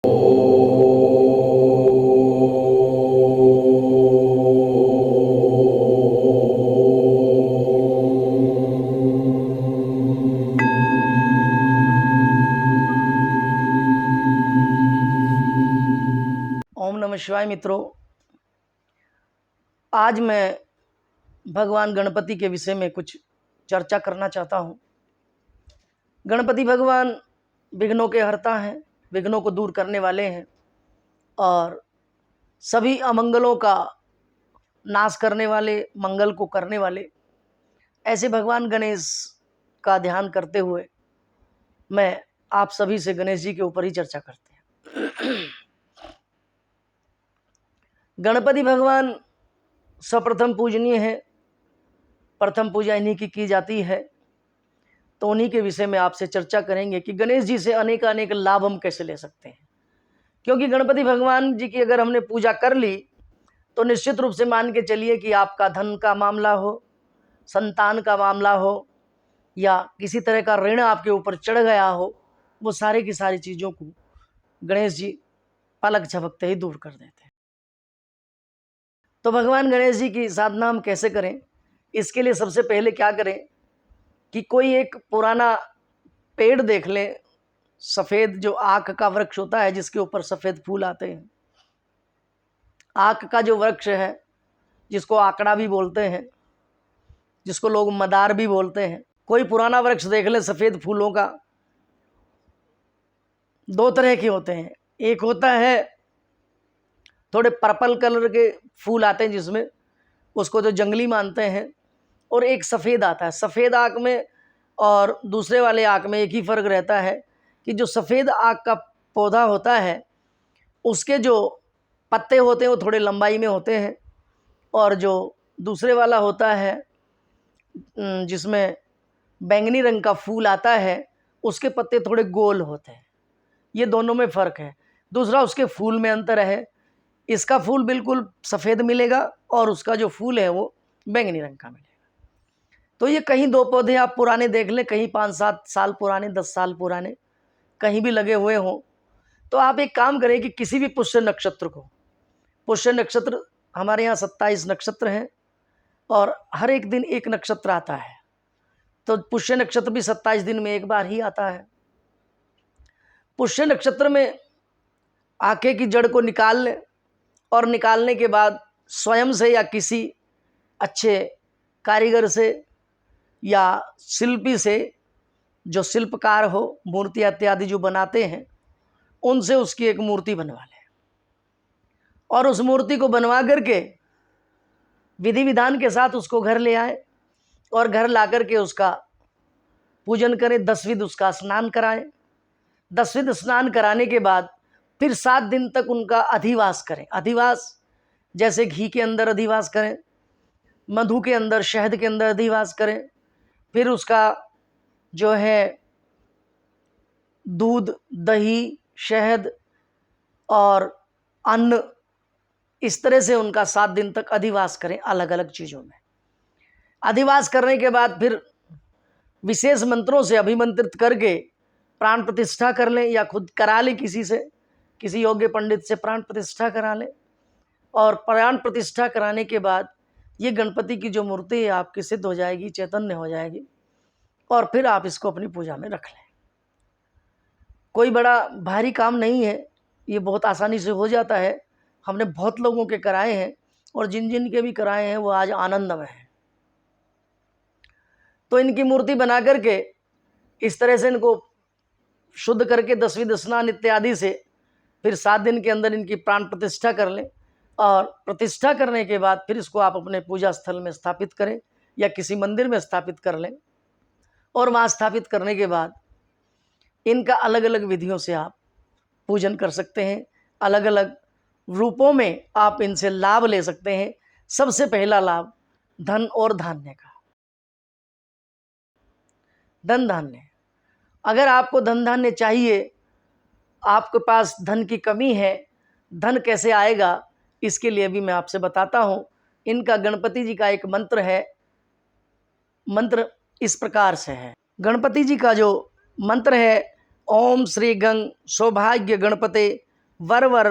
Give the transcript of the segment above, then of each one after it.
ओम नमः शिवाय। मित्रों, आज मैं भगवान गणपति के विषय में कुछ चर्चा करना चाहता हूँ। गणपति भगवान विघ्नों के हर्ता हैं, विघ्नों को दूर करने वाले हैं और सभी अमंगलों का नाश करने वाले, मंगल को करने वाले। ऐसे भगवान गणेश का ध्यान करते हुए मैं आप सभी से गणेश जी के ऊपर ही चर्चा करते हैं। गणपति भगवान सर्वप्रथम पूजनीय है, प्रथम पूजा इन्हीं की जाती है। तो उन्हीं के विषय में आपसे चर्चा करेंगे कि गणेश जी से अनेक अनेक लाभ हम कैसे ले सकते हैं। क्योंकि गणपति भगवान जी की अगर हमने पूजा कर ली तो निश्चित रूप से मान के चलिए कि आपका धन का मामला हो, संतान का मामला हो, या किसी तरह का ऋण आपके ऊपर चढ़ गया हो, वो सारे की सारी चीज़ों को गणेश जी पलक झपकते ही दूर कर देते हैं। तो भगवान गणेश जी की साधना हम कैसे करें? इसके लिए सबसे पहले क्या करें कि कोई एक पुराना पेड़ देख लें, सफ़ेद जो आक का वृक्ष होता है जिसके ऊपर सफ़ेद फूल आते हैं। आक का जो वृक्ष है, जिसको आकड़ा भी बोलते हैं, जिसको लोग मदार भी बोलते हैं, कोई पुराना वृक्ष देख ले सफ़ेद फूलों का। दो तरह के होते हैं, एक होता है थोड़े पर्पल कलर के फूल आते हैं जिसमें, उसको जो जंगली मानते हैं, और एक सफ़ेद आता है। सफ़ेद आक में और दूसरे वाले आक में एक ही फ़र्क रहता है कि जो सफ़ेद आक का पौधा होता है उसके जो पत्ते होते हैं वो थोड़े लंबाई में होते हैं, और जो दूसरे वाला होता है जिसमें बैंगनी रंग का फूल आता है उसके पत्ते थोड़े गोल होते हैं। ये दोनों में फ़र्क है। दूसरा, उसके फूल में अंतर है। इसका फूल बिल्कुल सफ़ेद मिलेगा और उसका जो फूल है वो बैंगनी रंग का मिलेगा। तो ये कहीं दो पौधे आप पुराने देख लें, कहीं 5-7 साल पुराने, 10 साल पुराने, कहीं भी लगे हुए हों, तो आप एक काम करें कि किसी भी पुष्य नक्षत्र को, पुष्य नक्षत्र हमारे यहाँ 27 नक्षत्र हैं और हर एक दिन एक नक्षत्र आता है, तो पुष्य नक्षत्र भी 27 दिन में एक बार ही आता है। पुष्य नक्षत्र में आके की जड़ को निकाल लें और निकालने के बाद स्वयं से या किसी अच्छे कारीगर से या शिल्पी से, जो शिल्पकार हो, मूर्ति इत्यादि जो बनाते हैं, उनसे उसकी एक मूर्ति बनवा लें और उस मूर्ति को बनवा करके विधि विधान के साथ उसको घर ले आए और घर ला करके उसका पूजन करें। 10 विध उसका स्नान कराएं। 10 विध स्नान कराने के बाद फिर 7 दिन तक उनका अधिवास करें। अधिवास जैसे घी के अंदर अधिवास करें, मधु के अंदर, शहद के अंदर अधिवास करें। फिर उसका जो है दूध, दही, शहद और अन्न, इस तरह से उनका 7 दिन तक अधिवास करें अलग अलग चीज़ों में। अधिवास करने के बाद फिर विशेष मंत्रों से अभिमंत्रित करके प्राण प्रतिष्ठा कर लें या खुद करा लें, किसी से, किसी योग्य पंडित से प्राण प्रतिष्ठा करा लें। और प्राण प्रतिष्ठा कराने के बाद ये गणपति की जो मूर्ति है आपकी सिद्ध हो जाएगी, चैतन्य हो जाएगी, और फिर आप इसको अपनी पूजा में रख लें। कोई बड़ा भारी काम नहीं है, ये बहुत आसानी से हो जाता है। हमने बहुत लोगों के कराए हैं और जिन जिन के भी कराए हैं वो आज आनंद में हैं। तो इनकी मूर्ति बना करके इस तरह से इनको शुद्ध करके 10 विध स्नान इत्यादि से फिर 7 दिन के अंदर इनकी प्राण प्रतिष्ठा कर लें, और प्रतिष्ठा करने के बाद फिर इसको आप अपने पूजा स्थल में स्थापित करें या किसी मंदिर में स्थापित कर लें। और वहाँ स्थापित करने के बाद इनका अलग अलग विधियों से आप पूजन कर सकते हैं। अलग अलग रूपों में आप इनसे लाभ ले सकते हैं। सबसे पहला लाभ धन और धान्य का। धन धान्य, अगर आपको धन धान्य चाहिए, आपके पास धन की कमी है, धन कैसे आएगा, इसके लिए भी मैं आपसे बताता हूँ। इनका गणपति जी का एक मंत्र है। मंत्र इस प्रकार से है। गणपति जी का जो मंत्र है, ओम श्री गंग सौभाग्य गणपते वर वर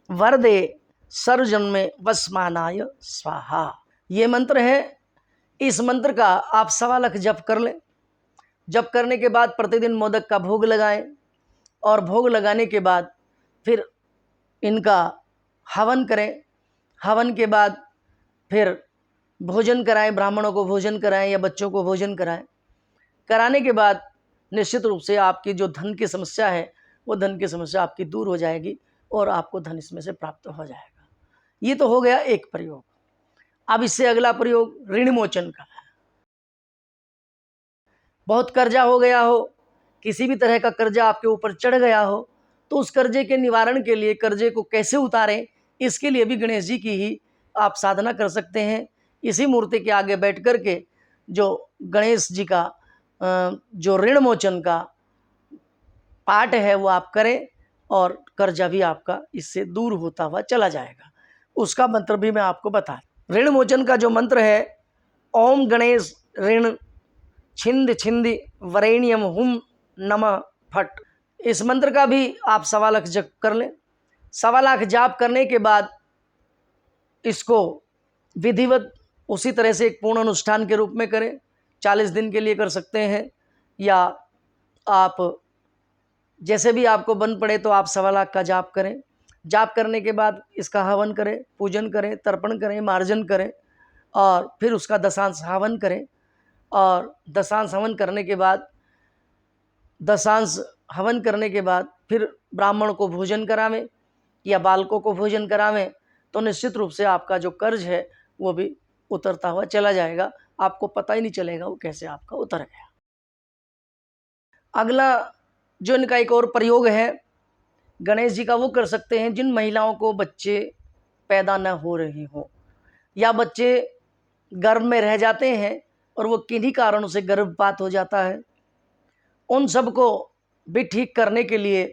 वर दे सर्वजन्मे वसमानाय स्वाहा। ये मंत्र है। इस मंत्र का आप 1.25 लाख जप कर लें। जप करने के बाद प्रतिदिन मोदक का भोग लगाएं और भोग लगाने के बाद फिर इनका हवन करें। हवन के बाद फिर भोजन कराएं, ब्राह्मणों को भोजन कराएं या बच्चों को भोजन कराएं। कराने के बाद निश्चित रूप से आपकी जो धन की समस्या है वो धन की समस्या आपकी दूर हो जाएगी और आपको धन इसमें से प्राप्त हो जाएगा। ये तो हो गया एक प्रयोग। अब इससे अगला प्रयोग ऋण मोचन का है। बहुत कर्जा हो गया हो, किसी भी तरह का कर्जा आपके ऊपर चढ़ गया हो, तो उस कर्जे के निवारण के लिए, कर्जे को कैसे उतारें, इसके लिए भी गणेश जी की ही आप साधना कर सकते हैं। इसी मूर्ति के आगे बैठ कर के जो गणेश जी का जो ऋण मोचन का पाठ है वो आप करें और कर्जा भी आपका इससे दूर होता हुआ चला जाएगा। उसका मंत्र भी मैं आपको बता। ऋण मोचन का जो मंत्र है, ओम गणेश ऋण छिंद छिंदी वरेण्यम हुम नमः फट। इस मंत्र का भी आप 1.25 लाख जप कर लें। 1.25 लाख जाप करने के बाद इसको विधिवत उसी तरह से एक पूर्ण अनुष्ठान के रूप में करें। 40 दिन के लिए कर सकते हैं या आप जैसे भी आपको बन पड़े तो आप 1.25 लाख का जाप करें। जाप करने के बाद इसका हवन करें, पूजन करें, तर्पण करें, मार्जन करें और फिर उसका दशांश हवन करें। और दशांश हवन करने के बाद फिर ब्राह्मण को भोजन करावें या बालकों को भोजन करावें तो निश्चित रूप से आपका जो कर्ज है वो भी उतरता हुआ चला जाएगा। आपको पता ही नहीं चलेगा वो कैसे आपका उतर गया। अगला जो इनका एक और प्रयोग है गणेश जी का, वो कर सकते हैं जिन महिलाओं को बच्चे पैदा न हो रहे हों या बच्चे गर्भ में रह जाते हैं और वो किन्हीं कारणों से गर्भपात हो जाता है, उन सबको भी ठीक करने के लिए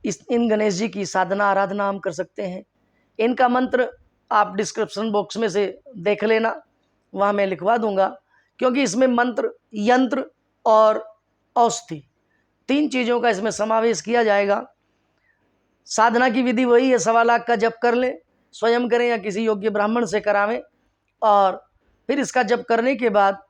इन गणेश जी की साधना आराधना हम कर सकते हैं। इनका मंत्र आप डिस्क्रिप्शन बॉक्स में से देख लेना, वहाँ मैं लिखवा दूंगा, क्योंकि इसमें मंत्र, यंत्र और औषधि 3 चीज़ों का इसमें समावेश किया जाएगा। साधना की विधि वही है, 1.25 लाख का जप कर लें, स्वयं करें या किसी योग्य ब्राह्मण से करावें और फिर इसका जप करने के बाद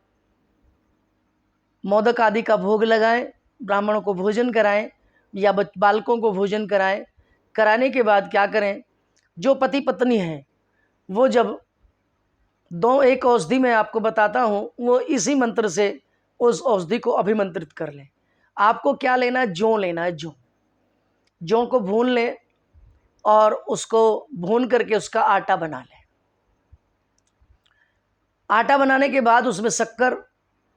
मोदक आदि का भोग लगाएं, ब्राह्मणों को भोजन कराएं या बालकों को भोजन कराएं। कराने के बाद क्या करें, जो पति पत्नी हैं वो जब एक औषधि मैं आपको बताता हूँ, वो इसी मंत्र से उस औषधि को अभिमंत्रित कर लें। आपको क्या लेना है, जौ लेना है। जौ को भून लें और उसको भून करके उसका आटा बना लें। आटा बनाने के बाद उसमें शक्कर,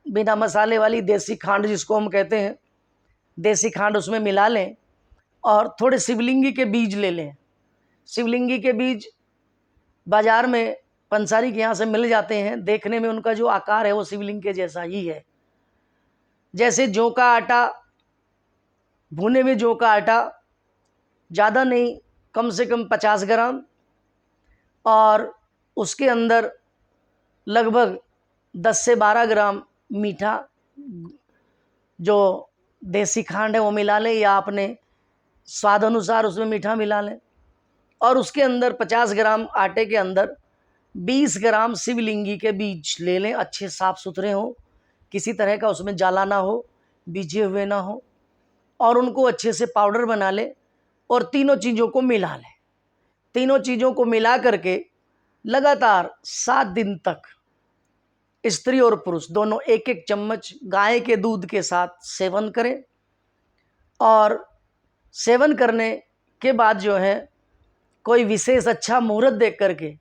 बिना मसाले वाली देसी खांड जिसको हम कहते हैं, देसी खांड उसमें मिला लें और थोड़े शिवलिंगी के बीज ले लें। शिवलिंगी के बीज बाजार में पंसारी के यहाँ से मिल जाते हैं। देखने में उनका जो आकार है वो शिवलिंग के जैसा ही है। जैसे जौ का आटा, भुने हुए जौ का आटा, ज़्यादा नहीं, कम से कम 50 ग्राम, और उसके अंदर लगभग 10 से 12 ग्राम मीठा जो देसी खांड है वो मिला लें या अपने स्वाद अनुसार उसमें मीठा मिला लें। और उसके अंदर 50 ग्राम आटे के अंदर 20 ग्राम शिवलिंगी के बीज ले लें, अच्छे साफ सुथरे हों, किसी तरह का उसमें जाला ना हो, बीजे हुए ना हो, और उनको अच्छे से पाउडर बना लें और तीनों चीज़ों को मिला लें। तीनों चीज़ों को मिला करके लगातार 7 दिन तक स्त्री और पुरुष दोनों 1-1 चम्मच गाय के दूध के साथ सेवन करें। और सेवन करने के बाद जो है कोई विशेष अच्छा मुहूर्त देख करके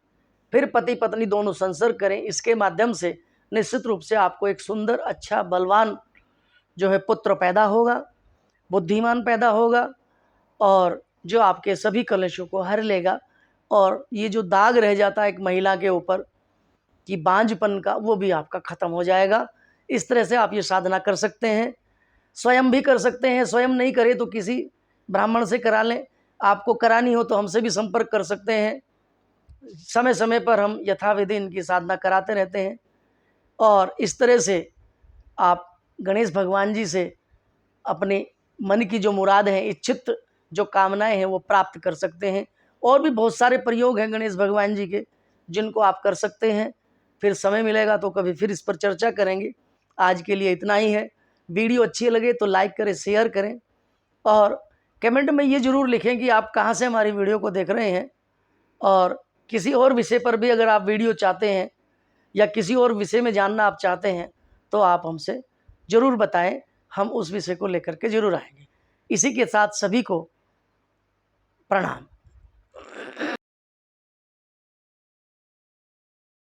फिर पति पत्नी दोनों संसर्ग करें। इसके माध्यम से निश्चित रूप से आपको एक सुंदर, अच्छा, बलवान जो है पुत्र पैदा होगा, बुद्धिमान पैदा होगा और जो आपके सभी कलेशों को हर लेगा। और ये जो दाग रह जाता है एक महिला के ऊपर कि बांझपन का, वो भी आपका ख़त्म हो जाएगा। इस तरह से आप ये साधना कर सकते हैं। स्वयं भी कर सकते हैं, स्वयं नहीं करें तो किसी ब्राह्मण से करा लें। आपको करानी हो तो हमसे भी संपर्क कर सकते हैं। समय समय पर हम यथाविधि इनकी साधना कराते रहते हैं। और इस तरह से आप गणेश भगवान जी से अपने मन की जो मुराद है, इच्छित जो कामनाएं हैं वो प्राप्त कर सकते हैं। और भी बहुत सारे प्रयोग हैं गणेश भगवान जी के जिनको आप कर सकते हैं। फिर समय मिलेगा तो कभी फिर इस पर चर्चा करेंगे। आज के लिए इतना ही है। वीडियो अच्छी लगे तो लाइक करें, शेयर करें और कमेंट में ये ज़रूर लिखें कि आप कहाँ से हमारी वीडियो को देख रहे हैं। और किसी और विषय पर भी अगर आप वीडियो चाहते हैं या किसी और विषय में जानना आप चाहते हैं तो आप हमसे ज़रूर बताएं, हम उस विषय को लेकर के ज़रूर आएंगे। इसी के साथ सभी को प्रणाम।